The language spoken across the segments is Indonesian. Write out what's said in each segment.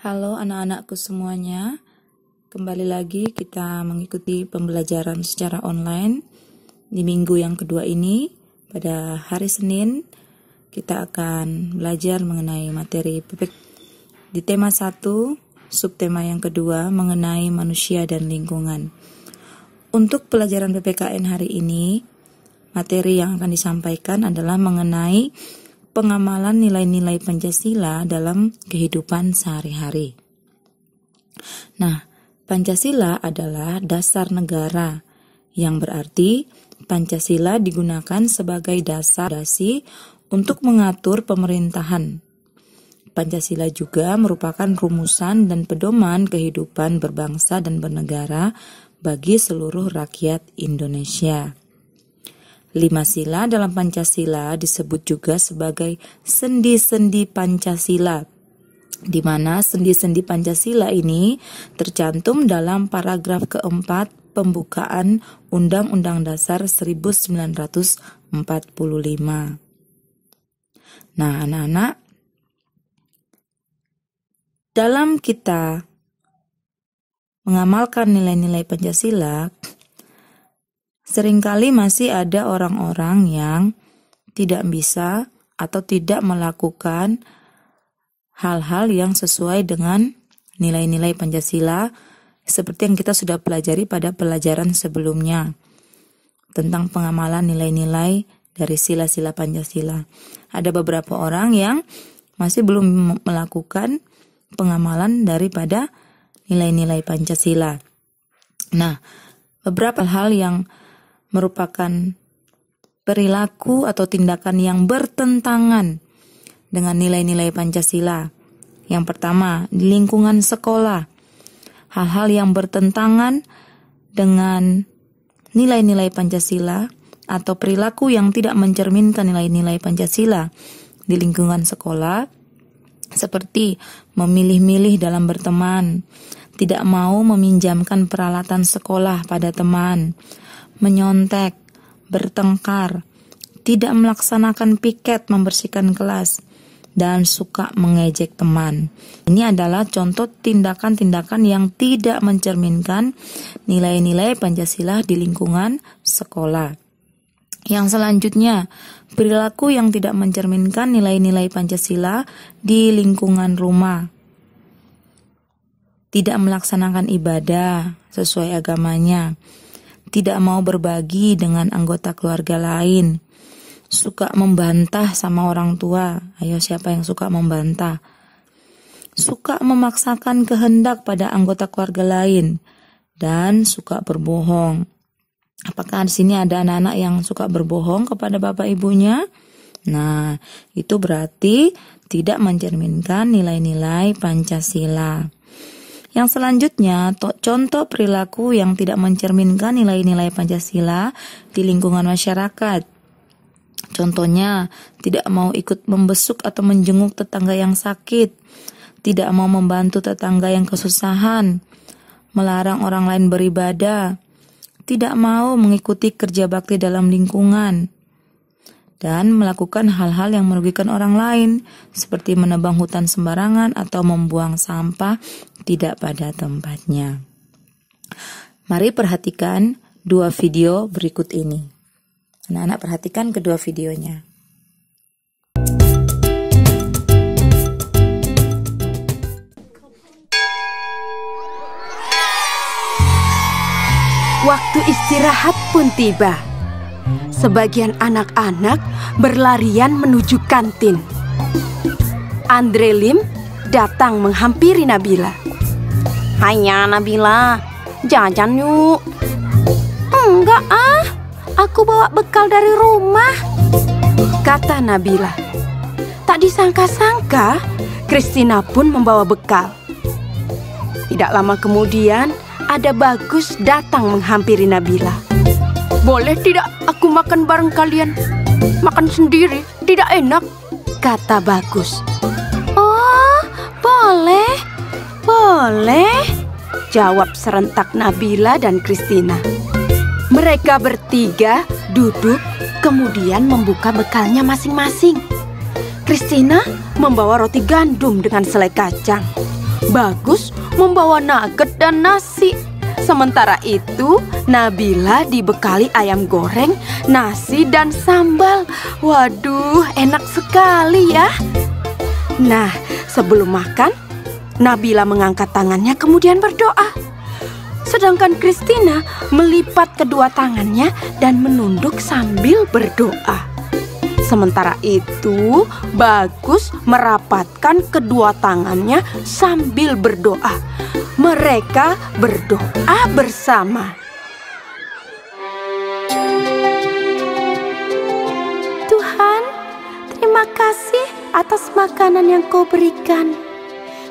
Halo anak-anakku semuanya, kembali lagi kita mengikuti pembelajaran secara online di minggu yang kedua ini. Pada hari Senin kita akan belajar mengenai materi PPK di tema 1, subtema yang kedua mengenai manusia dan lingkungan. Untuk pelajaran PPKN hari ini, materi yang akan disampaikan adalah mengenai pengamalan nilai-nilai Pancasila dalam kehidupan sehari-hari. Nah, Pancasila adalah dasar negara, yang berarti Pancasila digunakan sebagai dasar untuk mengatur pemerintahan. Pancasila juga merupakan rumusan dan pedoman kehidupan berbangsa dan bernegara bagi seluruh rakyat Indonesia. 5 sila dalam Pancasila disebut juga sebagai sendi-sendi Pancasila, di mana sendi-sendi Pancasila ini tercantum dalam paragraf keempat pembukaan Undang-Undang Dasar 1945. Nah, anak-anak, dalam kita mengamalkan nilai-nilai Pancasila, seringkali masih ada orang-orang yang tidak bisa atau tidak melakukan hal-hal yang sesuai dengan nilai-nilai Pancasila seperti yang kita sudah pelajari pada pelajaran sebelumnya tentang pengamalan nilai-nilai dari sila-sila Pancasila. Ada beberapa orang yang masih belum melakukan pengamalan daripada nilai-nilai Pancasila. Nah, beberapa hal yang merupakan perilaku atau tindakan yang bertentangan dengan nilai-nilai Pancasila. Yang pertama, di lingkungan sekolah, hal-hal yang bertentangan dengan nilai-nilai Pancasila atau perilaku yang tidak mencerminkan nilai-nilai Pancasila di lingkungan sekolah, seperti memilih-milih dalam berteman, tidak mau meminjamkan peralatan sekolah pada teman, menyontek, bertengkar, tidak melaksanakan piket membersihkan kelas, dan suka mengejek teman. Ini adalah contoh tindakan-tindakan yang tidak mencerminkan nilai-nilai Pancasila di lingkungan sekolah. Yang selanjutnya, perilaku yang tidak mencerminkan nilai-nilai Pancasila di lingkungan rumah. Tidak melaksanakan ibadah sesuai agamanya, tidak mau berbagi dengan anggota keluarga lain, suka membantah sama orang tua. Ayo, siapa yang suka membantah? Suka memaksakan kehendak pada anggota keluarga lain, dan suka berbohong. Apakah di sini ada anak-anak yang suka berbohong kepada bapak ibunya? Nah, itu berarti tidak mencerminkan nilai-nilai Pancasila. Yang selanjutnya, contoh perilaku yang tidak mencerminkan nilai-nilai Pancasila di lingkungan masyarakat. Contohnya, tidak mau ikut membesuk atau menjenguk tetangga yang sakit, tidak mau membantu tetangga yang kesusahan, melarang orang lain beribadah, tidak mau mengikuti kerja bakti dalam lingkungan, dan melakukan hal-hal yang merugikan orang lain, seperti menebang hutan sembarangan atau membuang sampah tidak pada tempatnya. Mari perhatikan 2 video berikut ini. Anak-anak perhatikan kedua videonya. Waktu istirahat pun tiba. Sebagian anak-anak berlarian menuju kantin. Andre Lim datang menghampiri Nabila. "Hanya Nabila, jajan yuk." "Enggak aku bawa bekal dari rumah," kata Nabila. Tak disangka-sangka, Christina pun membawa bekal. Tidak lama kemudian, ada Bagus datang menghampiri Nabila. "Boleh tidak aku makan bareng kalian? Makan sendiri tidak enak," kata Bagus. "Oh, boleh, jawab serentak Nabila dan Christina. Mereka bertiga duduk, kemudian membuka bekalnya masing-masing. Christina membawa roti gandum dengan selai kacang. Bagus membawa nugget dan nasi. Sementara itu, Nabila dibekali ayam goreng, nasi, dan sambal. Waduh, enak sekali ya. Nah, sebelum makan, Nabila mengangkat tangannya kemudian berdoa. Sedangkan Christina melipat kedua tangannya dan menunduk sambil berdoa. Sementara itu, Bagus merapatkan kedua tangannya sambil berdoa. Mereka berdoa bersama. Tuhan, terima kasih atas makanan yang Kau berikan.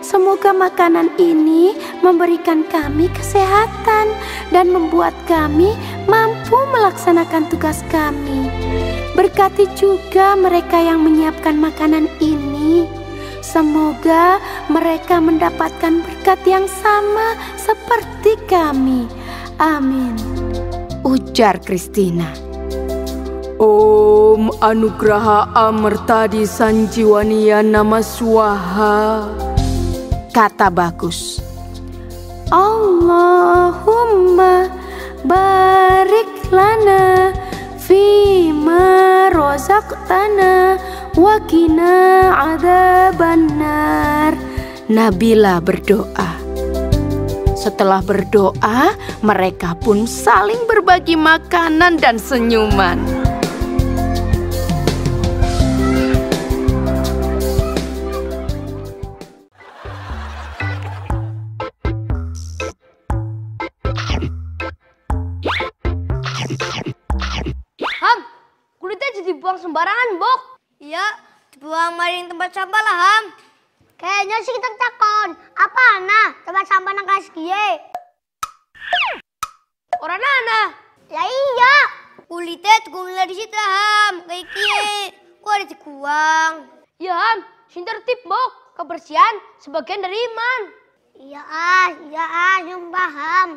Semoga makanan ini memberikan kami kesehatan dan membuat kami mampu melaksanakan tugas kami. Berkati juga mereka yang menyiapkan makanan ini. Semoga mereka mendapatkan berkat yang sama seperti kami. Amin. Ujar Christina. Om Anugraha Amertadi Sanjiwaniya Nama Swaha. Kata Bagus. Allahumma barik lana fima rozaqtana wa qina adzabannar. Nabila berdoa. Setelah berdoa, mereka pun saling berbagi makanan dan senyuman. Kulitnya jadi buang sembarangan, Bok. Iya, dibuang maring tempat sampah lah, Ham. Kayaknya sih kita takon. Apa nah tempat sampah nang kelas gie? Orang ana. Lah iya. Kulitnya digulung di situ, Ham. Kayak kie. Kok ada dikuang? Ya, Ham. Sing tertib, Bok. Kebersihan sebagian dari iman. Iya, nyumpah, Ham.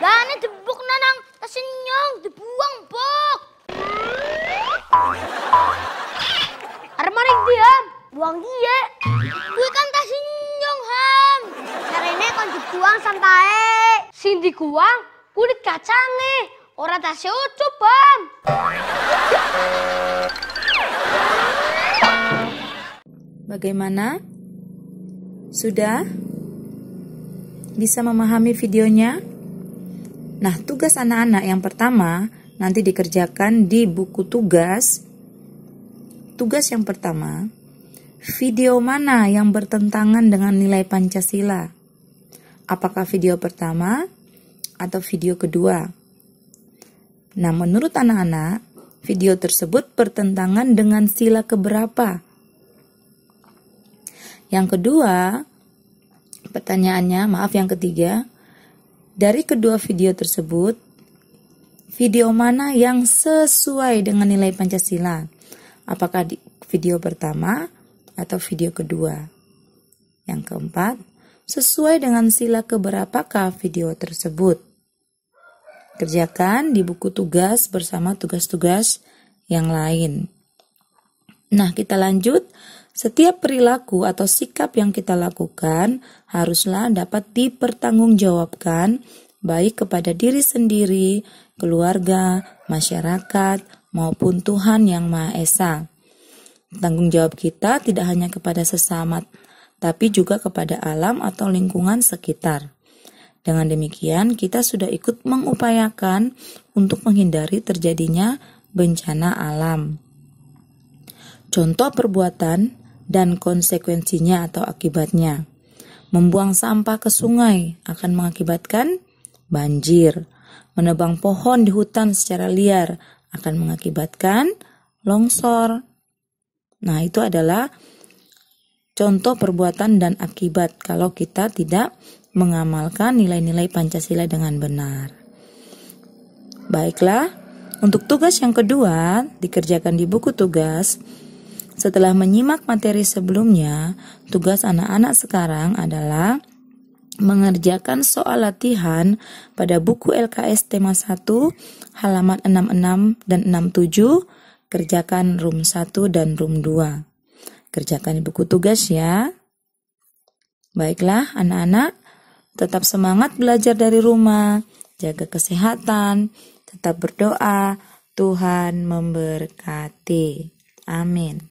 Gane debuk nanang tasenyong dibuang, Bok. Armaring dia, buang dia. Kuwi kan tasenyong, Ham. Carane kon dibuang sampae. Sing dikuang kulit kacange, ora tase ucup, Bam. Bagaimana? Sudah? Bisa memahami videonya? Nah, tugas anak-anak yang pertama nanti dikerjakan di buku tugas. Tugas yang pertama, video mana yang bertentangan dengan nilai Pancasila? Apakah video pertama atau video kedua? Nah, menurut anak-anak, video tersebut bertentangan dengan sila keberapa? Yang kedua, pertanyaannya, yang ketiga, dari kedua video tersebut, video mana yang sesuai dengan nilai Pancasila? Apakah video pertama atau video kedua? Yang keempat, sesuai dengan sila keberapakah video tersebut? Kerjakan di buku tugas bersama tugas-tugas yang lain. Nah, kita lanjut. Setiap perilaku atau sikap yang kita lakukan haruslah dapat dipertanggungjawabkan baik kepada diri sendiri, keluarga, masyarakat, maupun Tuhan Yang Maha Esa. Tanggung jawab kita tidak hanya kepada sesama, tapi juga kepada alam atau lingkungan sekitar. Dengan demikian, kita sudah ikut mengupayakan untuk menghindari terjadinya bencana alam. Contoh perbuatan dan konsekuensinya atau akibatnya. Membuang sampah ke sungai akan mengakibatkan banjir. Menebang pohon di hutan secara liar akan mengakibatkan longsor. Nah, itu adalah contoh perbuatan dan akibat kalau kita tidak mengamalkan nilai-nilai Pancasila dengan benar. Baiklah, untuk tugas yang kedua dikerjakan di buku tugas. Setelah menyimak materi sebelumnya, tugas anak-anak sekarang adalah mengerjakan soal latihan pada buku LKS tema 1 halaman 66 dan 67, kerjakan room 1 dan room 2. Kerjakan di buku tugas ya. Baiklah anak-anak, tetap semangat belajar dari rumah, jaga kesehatan, tetap berdoa, Tuhan memberkati. Amin.